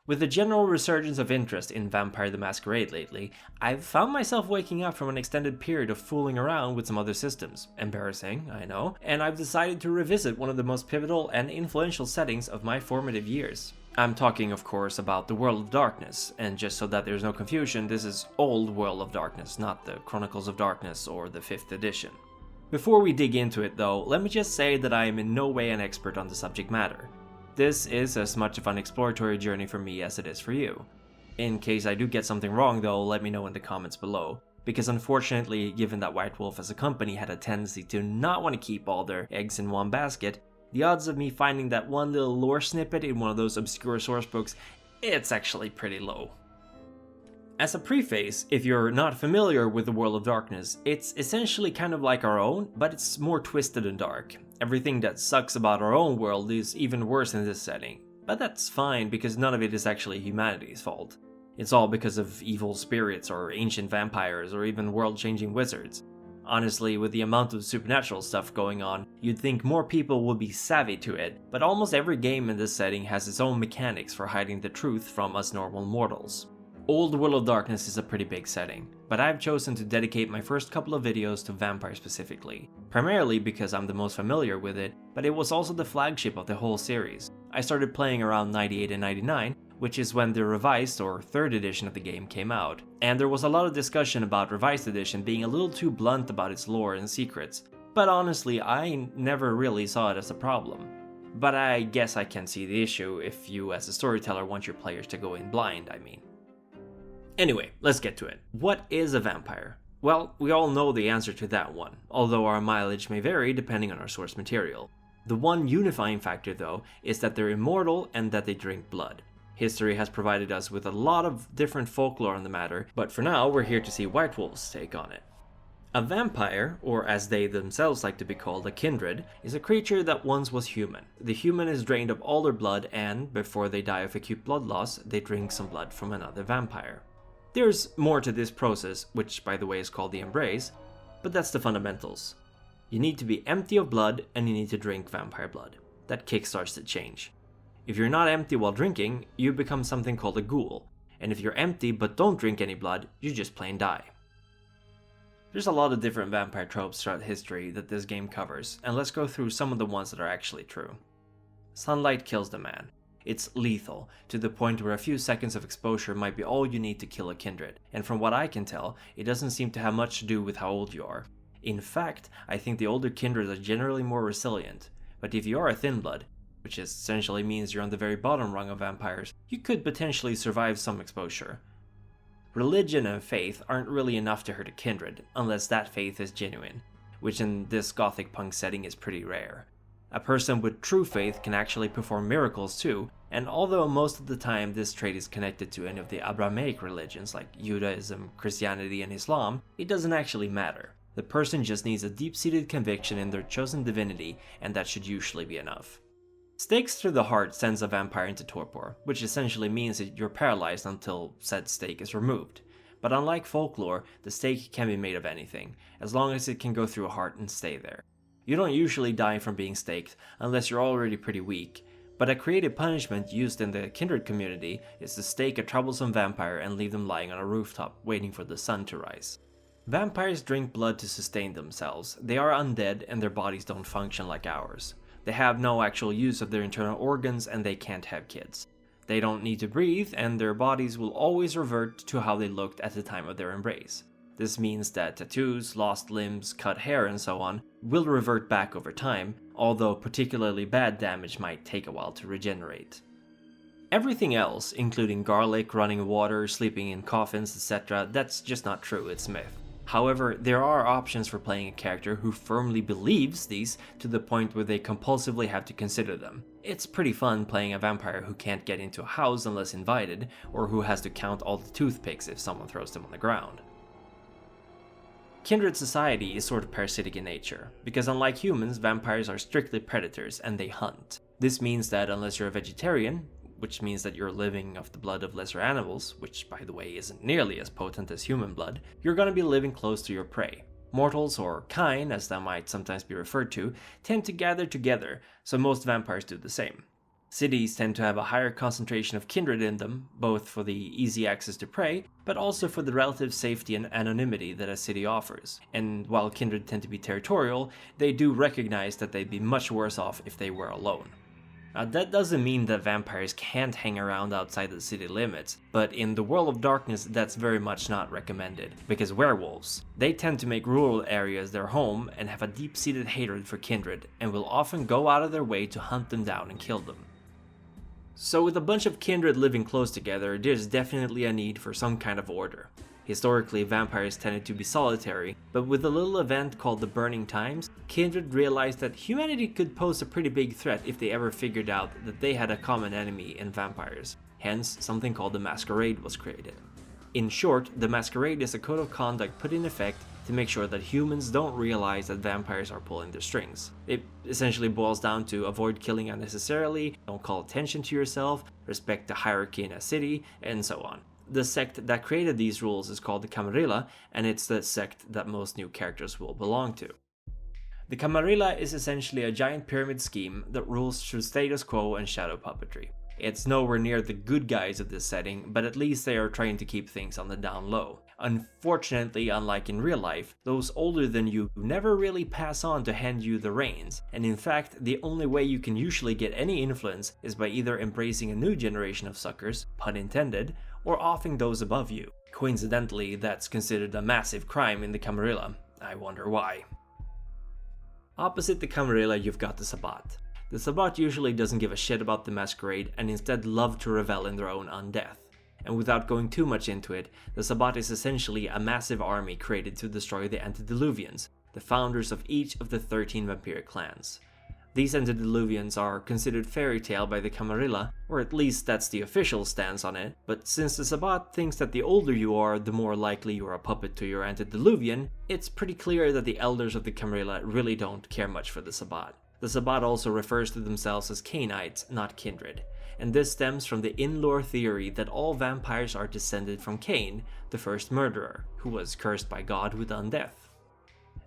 With the general resurgence of interest in Vampire the Masquerade lately, I've found myself waking up from an extended period of fooling around with some other systems. Embarrassing, I know, and I've decided to revisit one of the most pivotal and influential settings of my formative years. I'm talking, of course, about the World of Darkness, and just so that there's no confusion, this is Old World of Darkness, not the Chronicles of Darkness or the 5th edition. Before we dig into it though, let me just say that I am in no way an expert on the subject matter. This is as much of an exploratory journey for me as it is for you. In case I do get something wrong though, let me know in the comments below, because unfortunately, given that White Wolf as a company had a tendency to not want to keep all their eggs in one basket, the odds of me finding that one little lore snippet in one of those obscure sourcebooks, it's actually pretty low. As a preface, if you're not familiar with the World of Darkness, it's essentially kind of like our own, but it's more twisted and dark. Everything that sucks about our own world is even worse in this setting, but that's fine because none of it is actually humanity's fault. It's all because of evil spirits or ancient vampires or even world-changing wizards. Honestly, with the amount of supernatural stuff going on, you'd think more people would be savvy to it, but almost every game in this setting has its own mechanics for hiding the truth from us normal mortals. Old World of Darkness is a pretty big setting, but I've chosen to dedicate my first couple of videos to Vampire specifically, primarily because I'm the most familiar with it, but it was also the flagship of the whole series. I started playing around 98 and 99, which is when the revised or 3rd edition of the game came out, and there was a lot of discussion about revised edition being a little too blunt about its lore and secrets, but honestly I never really saw it as a problem. But I guess I can see the issue if you as a storyteller want your players to go in blind, I mean. Anyway, let's get to it. What is a vampire? Well, we all know the answer to that one, although our mileage may vary depending on our source material. The one unifying factor though is that they're immortal and that they drink blood. History has provided us with a lot of different folklore on the matter, but for now we're here to see White Wolf's take on it. A vampire, or as they themselves like to be called, a kindred, is a creature that once was human. The human is drained of all their blood and, before they die of acute blood loss, they drink some blood from another vampire. There's more to this process, which by the way is called the embrace, but that's the fundamentals. You need to be empty of blood and you need to drink vampire blood. That kickstarts the change. If you're not empty while drinking, you become something called a ghoul, and if you're empty but don't drink any blood, you just plain die. There's a lot of different vampire tropes throughout history that this game covers, and let's go through some of the ones that are actually true. Sunlight kills the man. It's lethal, to the point where a few seconds of exposure might be all you need to kill a kindred, and from what I can tell, it doesn't seem to have much to do with how old you are. In fact, I think the older kindreds are generally more resilient, but if you are a thin blood, which essentially means you're on the very bottom rung of vampires, you could potentially survive some exposure. Religion and faith aren't really enough to hurt a kindred, unless that faith is genuine, which in this gothic punk setting is pretty rare. A person with true faith can actually perform miracles too, and although most of the time this trait is connected to any of the Abrahamic religions like Judaism, Christianity, and Islam, it doesn't actually matter. The person just needs a deep-seated conviction in their chosen divinity, and that should usually be enough. Stakes through the heart sends a vampire into torpor, which essentially means that you're paralyzed until said stake is removed. But unlike folklore, the stake can be made of anything, as long as it can go through a heart and stay there. You don't usually die from being staked, unless you're already pretty weak, but a creative punishment used in the Kindred community is to stake a troublesome vampire and leave them lying on a rooftop, waiting for the sun to rise. Vampires drink blood to sustain themselves. They are undead and their bodies don't function like ours. They have no actual use of their internal organs and they can't have kids. They don't need to breathe and their bodies will always revert to how they looked at the time of their embrace. This means that tattoos, lost limbs, cut hair and so on will revert back over time, although particularly bad damage might take a while to regenerate. Everything else, including garlic, running water, sleeping in coffins, etc., that's just not true, it's myth. However, there are options for playing a character who firmly believes these to the point where they compulsively have to consider them. It's pretty fun playing a vampire who can't get into a house unless invited, or who has to count all the toothpicks if someone throws them on the ground. Kindred society is sort of parasitic in nature, because unlike humans, vampires are strictly predators and they hunt. This means that unless you're a vegetarian, which means that you're living off the blood of lesser animals, which by the way isn't nearly as potent as human blood, you're gonna be living close to your prey. Mortals, or Caine as that might sometimes be referred to, tend to gather together, so most vampires do the same. Cities tend to have a higher concentration of kindred in them, both for the easy access to prey, but also for the relative safety and anonymity that a city offers. And while kindred tend to be territorial, they do recognize that they'd be much worse off if they were alone. Now, that doesn't mean that vampires can't hang around outside the city limits, but in the world of darkness that's very much not recommended, because werewolves, they tend to make rural areas their home and have a deep-seated hatred for kindred, and will often go out of their way to hunt them down and kill them. So with a bunch of kindred living close together, there's definitely a need for some kind of order. Historically, vampires tended to be solitary, but with a little event called the Burning Times, Kindred realized that humanity could pose a pretty big threat if they ever figured out that they had a common enemy in vampires. Hence, something called the Masquerade was created. In short, the Masquerade is a code of conduct put in effect to make sure that humans don't realize that vampires are pulling their strings. It essentially boils down to avoid killing unnecessarily, don't call attention to yourself, respect the hierarchy in a city, and so on. The sect that created these rules is called the Camarilla, and it's the sect that most new characters will belong to. The Camarilla is essentially a giant pyramid scheme that rules through status quo and shadow puppetry. It's nowhere near the good guys of this setting, but at least they are trying to keep things on the down low. Unfortunately, unlike in real life, those older than you never really pass on to hand you the reins, and in fact, the only way you can usually get any influence is by either embracing a new generation of suckers, pun intended, or offing those above you. Coincidentally, that's considered a massive crime in the Camarilla. I wonder why. Opposite the Camarilla, you've got the Sabbat. The Sabbat usually doesn't give a shit about the Masquerade and instead love to revel in their own undeath. And without going too much into it, the Sabbat is essentially a massive army created to destroy the Antediluvians, the founders of each of the 13 vampiric clans. These Antediluvians are considered fairy tale by the Camarilla, or at least that's the official stance on it, but since the Sabbat thinks that the older you are, the more likely you're a puppet to your Antediluvian, it's pretty clear that the elders of the Camarilla really don't care much for the Sabbat. The Sabbat also refers to themselves as Cainites, not Kindred, and this stems from the in-lore theory that all vampires are descended from Caine, the first murderer, who was cursed by God with undeath.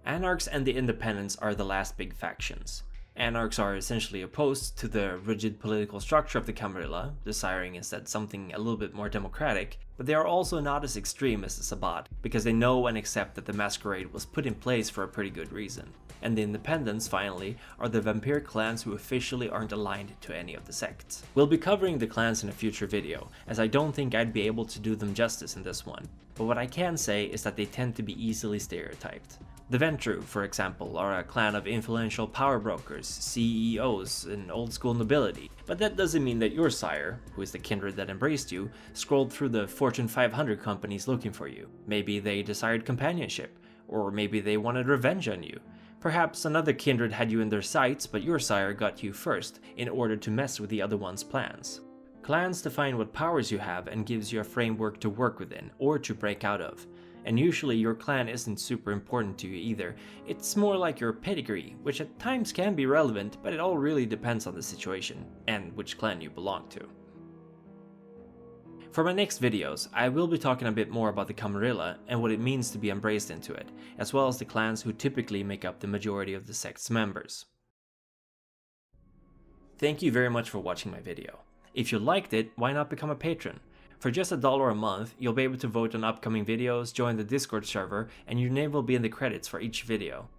Anarchs and the Independents are the last big factions. Anarchs are essentially opposed to the rigid political structure of the Camarilla, desiring instead something a little bit more democratic, but they are also not as extreme as the Sabbat, because they know and accept that the Masquerade was put in place for a pretty good reason. And the Independents, finally, are the vampire clans who officially aren't aligned to any of the sects. We'll be covering the clans in a future video, as I don't think I'd be able to do them justice in this one, but what I can say is that they tend to be easily stereotyped. The Ventru, for example, are a clan of influential power brokers, CEOs, and old-school nobility, but that doesn't mean that your sire, who is the kindred that embraced you, scrolled through the Fortune 500 companies looking for you. Maybe they desired companionship, or maybe they wanted revenge on you. Perhaps another kindred had you in their sights, but your sire got you first, in order to mess with the other one's plans. Clans define what powers you have and gives you a framework to work within, or to break out of. And usually your clan isn't super important to you either, it's more like your pedigree, which at times can be relevant, but it all really depends on the situation, and which clan you belong to. For my next videos, I will be talking a bit more about the Camarilla and what it means to be embraced into it, as well as the clans who typically make up the majority of the sect's members. Thank you very much for watching my video. If you liked it, why not become a patron? For just $1 a month, you'll be able to vote on upcoming videos, join the Discord server, and your name will be in the credits for each video.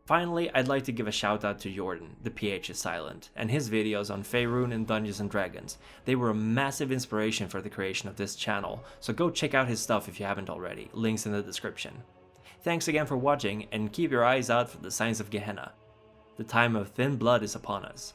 Finally, I'd like to give a shout out to Jorphdan, the PH is silent, and his videos on Faerun and Dungeons & Dragons. They were a massive inspiration for the creation of this channel, so go check out his stuff if you haven't already, links in the description. Thanks again for watching, and keep your eyes out for the signs of Gehenna. The time of thin blood is upon us.